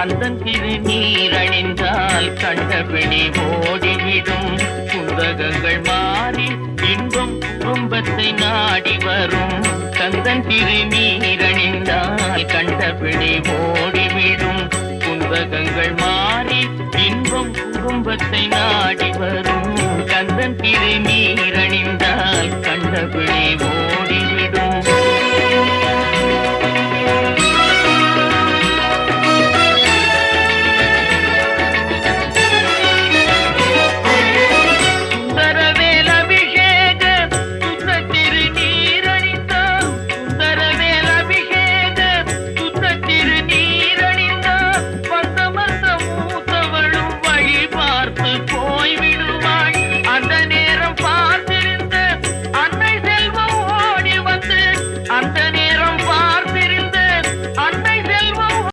கந்தன் திருநீரணிந்தால் கண்டபிடி ஓடிவிடும். குந்தகங்கள் மாறி இன்பம் குடும்பத்தை நாடி வரும். கந்தன் திருநீரணிந்தால் கண்டபிடி ஓடிவிடும். குந்தகங்கள் மாறி இன்பம் குடும்பத்தை நாடி வரும். கந்தன் திருநீரணிந்தால் கண்டபிடி ஓடிவிடும்.